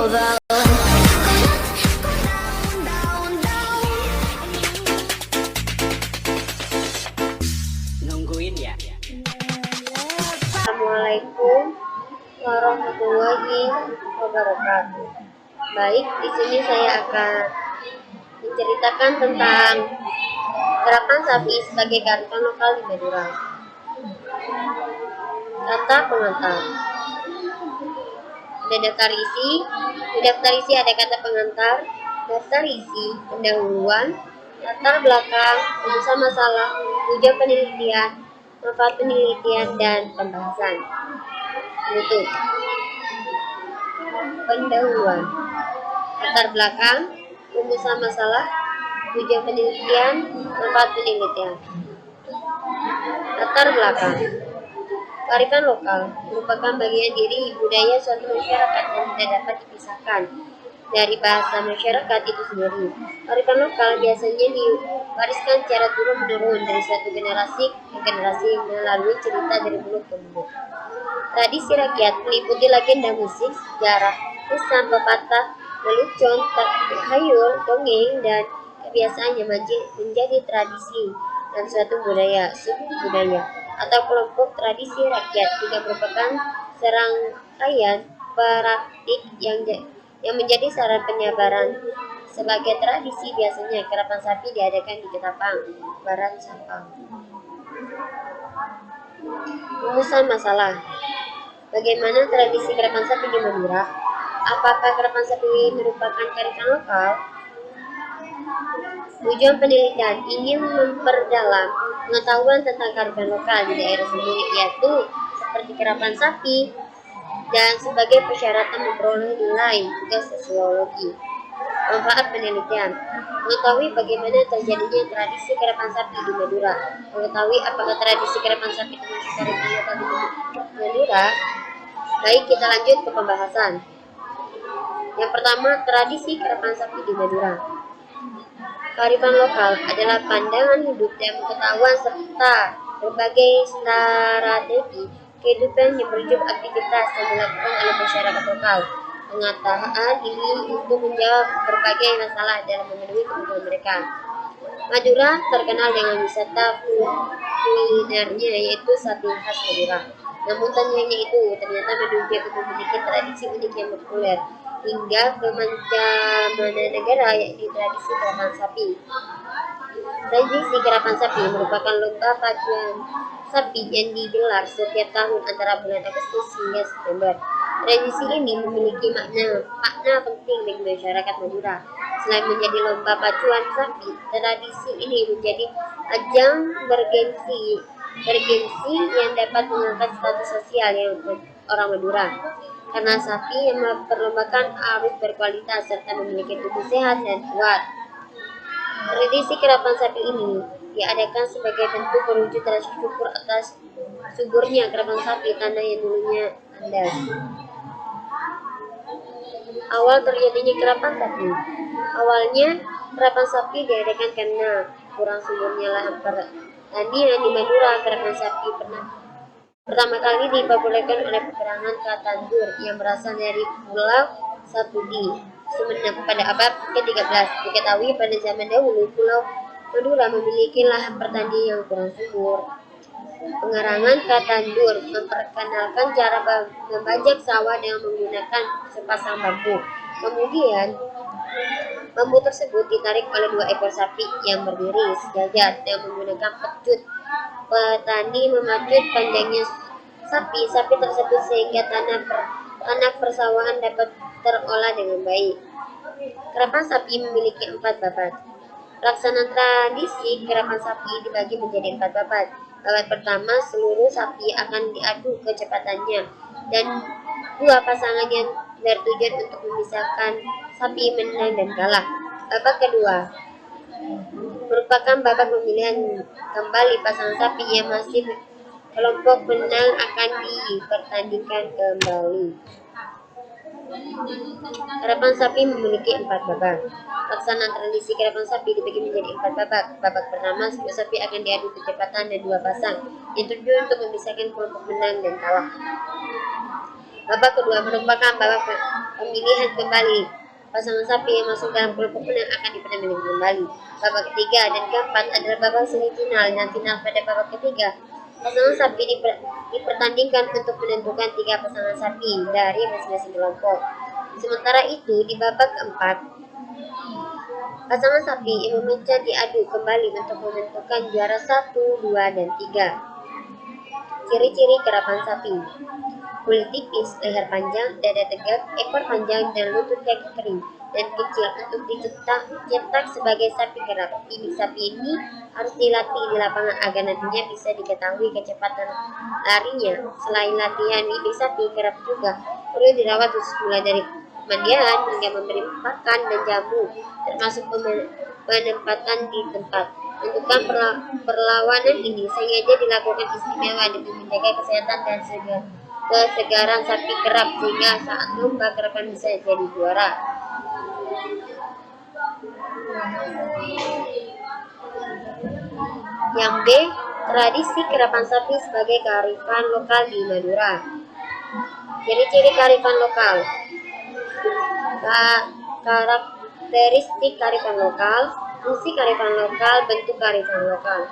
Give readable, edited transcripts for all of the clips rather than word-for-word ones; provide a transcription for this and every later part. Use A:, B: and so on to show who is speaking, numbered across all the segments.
A: Nungguin ya.
B: Assalamualaikum warahmatullahi wabarakatuh. Baik, di sini saya akan menceritakan tentang gerakan sapi sebagai kearifan lokal di Madura. Kata pengantar. Ada daftar isi. Di daftar isi ada kata pengantar, daftar isi, pendahuluan, latar belakang, rumusan masalah, tujuan penelitian, manfaat penelitian, dan pembahasan. Berikut pendahuluan, latar belakang, rumusan masalah, tujuan penelitian, manfaat penelitian. Latar belakang. Kearifan lokal merupakan bagian diri budaya suatu masyarakat yang tidak dapat dipisahkan dari bahasa masyarakat itu sendiri. Kearifan lokal biasanya diwariskan secara turun-menurun dari suatu generasi ke generasi melalui cerita dari mulut ke mulut. Tradisi rakyat meliputi legenda musik, sejarah, kisah, pepatah, lelucon, tahayul, dongeng, dan kebiasaan yang menjadi tradisi dan suatu budaya, subbudaya, atau kelompok tradisi rakyat juga merupakan serangkaian praktik yang menjadi saran penyebaran. Sebagai tradisi, biasanya karapan sapi diadakan di Ketapang, Barat Sampang. Rumusan masalah. Bagaimana tradisi karapan sapi di Madura? Apakah karapan sapi merupakan kearifan lokal? Tujuan penelitian ingin memperdalam pengetahuan tentang kearifan lokal di daerah sendiri, yaitu seperti karapan sapi, dan sebagai persyaratan memperoleh nilai tugas sosiologi. Manfaat penelitian. Mengetahui bagaimana terjadinya tradisi karapan sapi di Madura. Mengetahui apakah tradisi karapan sapi termasuk kearifan lokal di Madura. Baik, kita lanjut ke pembahasan. Yang pertama, tradisi karapan sapi di Madura. Kearifan lokal adalah pandangan hidup dan pengetahuan serta berbagai strategi kehidupan yang berujung aktivitas yang dilakukan oleh masyarakat lokal. Pengetahuan ini untuk menjawab berbagai masalah dalam memenuhi kebutuhan mereka. Madura terkenal dengan wisata kulinernya, yaitu sate khas Madura. Namun tak hanya itu, ternyata Madura juga memiliki tradisi unik yang populer hingga ke mana negara, yaitu tradisi karapan sapi. Tradisi karapan sapi merupakan lomba pacuan sapi yang digelar setiap tahun antara bulan Agustus hingga September. Tradisi ini memiliki makna penting bagi masyarakat Madura. Selain menjadi lomba pacuan sapi, tradisi ini menjadi ajang bergensi yang dapat mengangkat status sosial yang orang Madura. Karena sapi yang memperlombakan harus berkualitas serta memiliki tubuh sehat dan kuat. Tradisi karapan sapi ini diadakan sebagai bentuk berwujud rasa syukur atas suburnya karapan sapi tanah yang dulunya kandas. Awal terjadinya karapan sapi. Awalnya karapan sapi diadakan karena kurang suburnya lahan pertanian di Madura. Karapan sapi pertama kali dipopulerkan oleh peperangan Katandur yang berasal dari Pulau Sapudi, Sumeneb pada abad ke-13. Diketahui pada zaman dahulu Pulau Madura memiliki lahan pertanian yang kurang subur. Pengerangan Katandur memperkenalkan cara membajak sawah dengan menggunakan sepasang bambu. Kemudian bambu tersebut ditarik oleh 2 ekor sapi yang berdiri sejajar dengan menggunakan pecut. Petani memacut panjangnya sapi tersebut sehingga tanah persawahan dapat terolah dengan baik. Karapan sapi memiliki 4 babat. Pelaksanaan tradisi karapan sapi dibagi menjadi 4 babat. Babat pertama, seluruh sapi akan diadu kecepatannya dan 2 pasangan yang bertujuan untuk memisahkan sapi menang dan kalah. Babak kedua merupakan babak pemilihan kembali pasangan sapi yang masih kelompok menang akan dipertandingkan kembali. Karapan sapi memiliki 4 babak. Pelaksanaan tradisi karapan sapi dibagi menjadi 4 babak. Babak pertama, 10 sapi akan diadu kecepatan dan 2 pasang yang tujuan untuk memisahkan kelompok menang dan kalah. Babak kedua merupakan babak pemilihan kembali pasangan sapi yang masuk dalam kelompok menang akan dipilih kembali. Babak ketiga dan keempat adalah babak semifinal dan final. Pada babak ketiga, pasangan sapi dipertandingkan untuk menentukan 3 pasangan sapi dari masing-masing kelompok. Sementara itu, di babak keempat, pasangan sapi yang memecah diadu kembali untuk menentukan juara 1, 2, dan 3. Ciri-ciri kerapan sapi: kulit tipis, leher panjang, dada tegak, ekor panjang, dan lutut kaki kering dan kecil untuk dicetak sebagai sapi kerap. Bibit sapi ini harus dilatih di lapangan agar nantinya bisa diketahui kecepatan larinya. Selain latihan bibit sapi kerap juga perlu dirawat khusus, mulai dari pemandian hingga memberi pakan dan jamu, termasuk penempatan di tempat. Menentukan perlawanan ini sengaja dilakukan istimewa demi menjaga kesehatan dan kesegaran sapi kerap, sehingga saat lomba kerapan bisa jadi juara. Yang B, tradisi kerapan sapi sebagai kearifan lokal di Madura. Ciri-ciri kearifan lokal: karakteristik kearifan lokal, fungsi kearifan lokal, bentuk kearifan lokal.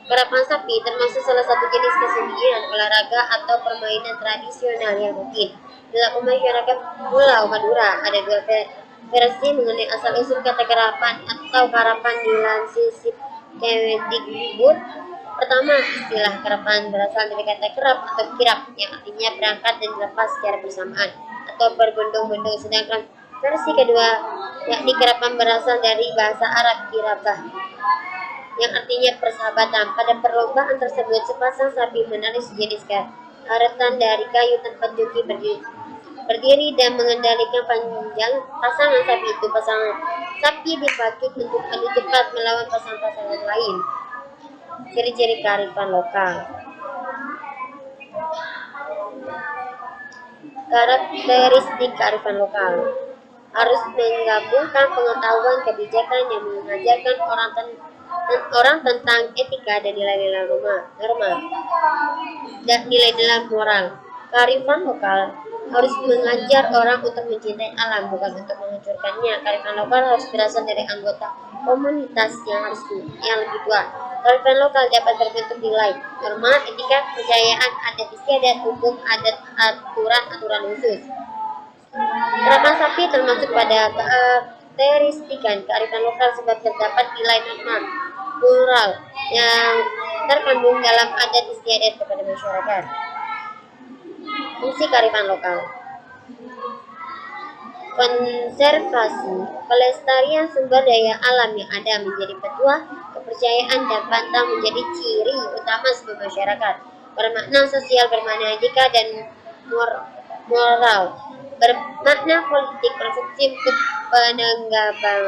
B: Kerapan sapi termasuk salah satu jenis kesenian, olahraga, atau permainan tradisional yang rutin dilakukan masyarakat Pulau Madura. Ada 2 versi mengenai asal-usul kata kerapan atau karapan dilansir Kemendikbud. Pertama, istilah kerapan berasal dari kata kerap atau kirap yang artinya berangkat dan dilepas secara bersamaan atau berbondong-bondong, sedangkan versi kedua, yakni kerapan, berasal dari bahasa Arab kirabah yang artinya persahabatan. Pada perlombaan tersebut, sepasang sapi menarik sejenis karetan dari kayu tanpa joki berdiri dan mengendalikan panjang pasangan sapi itu. Pasangan sapi dipakit untuk adu cepat melawan pasangan-pasangan lain. Ciri-ciri kearifan lokal: karakteristik kearifan lokal harus menggabungkan pengetahuan kebijakan yang mengajarkan orang tentang etika dan nilai-nilai norma dan nilai-nilai moral. Kearifan lokal harus mengajar orang untuk mencintai alam, bukan untuk menghancurkannya. Kearifan lokal harus berasal dari anggota komunitas yang lebih tua. Kearifan lokal dapat terbentuk nilai, norma, etika, kepercayaan, adat istiadat, hukum, adat, aturan khusus. Kerapan sapi termasuk pada karakteristikan kearifan lokal sebab terdapat nilai norma moral yang terkandung dalam adat istiadat kepada masyarakat. Fungsi kearifan lokal: konservasi, pelestarian sumber daya alam yang ada menjadi petua, kepercayaan dan pantang menjadi ciri utama sebuah masyarakat. Bermakna sosial, bermakna etika dan moral, bermakna politik, berfungsi untuk penanggapan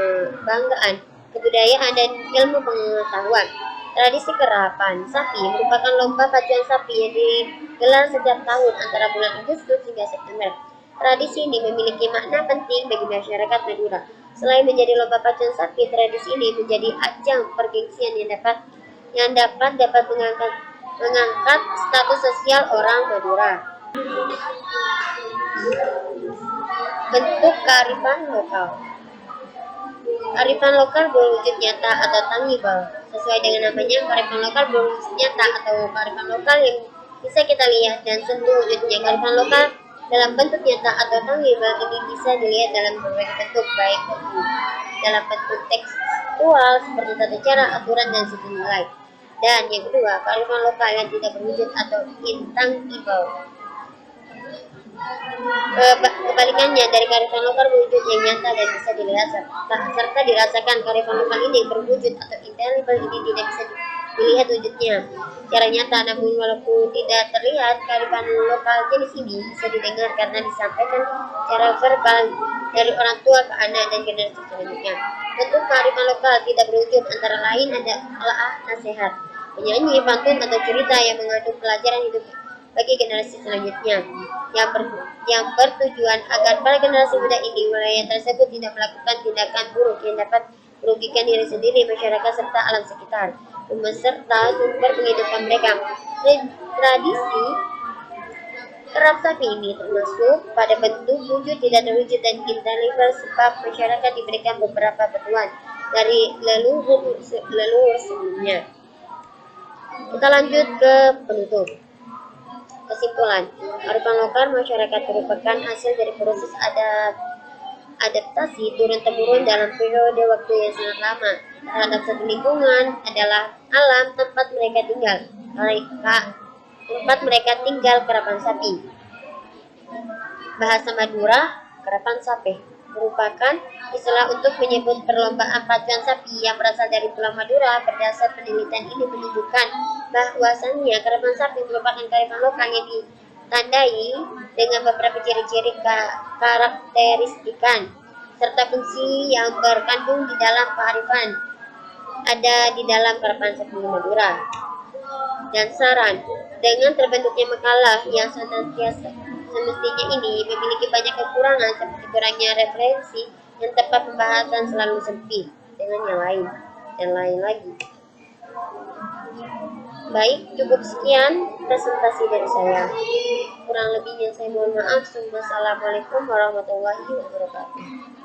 B: kebudayaan dan ilmu pengetahuan. Tradisi kerapan sapi merupakan lomba pacuan sapi yang digelar setiap tahun antara bulan Agustus hingga September. Tradisi ini memiliki makna penting bagi masyarakat Madura. Selain menjadi lomba pacuan sapi, tradisi ini menjadi ajang pergengsian yang dapat mengangkat status sosial orang Madura. Bentuk kearifan lokal: kearifan lokal berwujud nyata atau tangible. Sesuai dengan namanya, kearifan lokal berwujud nyata atau kearifan lokal yang bisa kita lihat dan sentuh wujudnya. Kearifan lokal dalam bentuk nyata atau tangible ini bisa dilihat dalam berbagai bentuk, baik dalam bentuk tekstual seperti tata cara, aturan, dan sistem nilai. Dan yang kedua, kearifan lokal yang tidak berwujud atau intangible. Kebalikannya dari kearifan lokal berwujud yang nyata dan bisa dilihat serta dirasakan. Kearifan lokal ini berwujud atau intangible ini tidak bisa dilihat wujudnya secara nyata, namun walaupun tidak terlihat, kearifan lokal jenis ini bisa didengar karena disampaikan secara verbal dari orang tua ke anak dan generasi selanjutnya. Bentuk kearifan lokal tidak berwujud antara lain adalah nasihat, penyanyi, pantun, atau cerita yang mengandung pelajaran hidup bagi generasi selanjutnya, yang bertujuan agar para generasi muda ini wilayah tersebut tidak melakukan tindakan buruk yang dapat merugikan diri sendiri, masyarakat, serta alam sekitar, beserta sumber penghidupan mereka. Tradisi Kerap sapi ini termasuk pada bentuk wujud tidak terwujud dan intangible sebab masyarakat diberikan beberapa batuan dari leluhur sebelumnya. Kita lanjut ke penutup. Kesimpulan, kearifan lokal masyarakat merupakan hasil dari proses adaptasi turun-temurun dalam periode waktu yang sangat lama terhadap satu lingkungan adalah alam tempat mereka tinggal kerapan sapi. Bahasa Madura, kerapan sapi merupakan istilah untuk menyebut perlombaan pacuan sapi yang berasal dari Pulau Madura. Berdasar penelitian ini menunjukkan bahwasannya kerapan sapi merupakan kearifan lokal yang ditandai dengan beberapa ciri-ciri karakteristikan serta fungsi yang terkandung di dalam kearifan ada di dalam kerapan sapi Madura. Dan saran, dengan terbentuknya makalah yang semestinya ini memiliki banyak kekurangan seperti kurangnya referensi yang tepat, pembahasan selalu sempit dengan yang lain dan lain lagi. Baik, cukup sekian presentasi dari saya. Kurang lebihnya saya mohon maaf. Wassalamualaikum warahmatullahi wabarakatuh.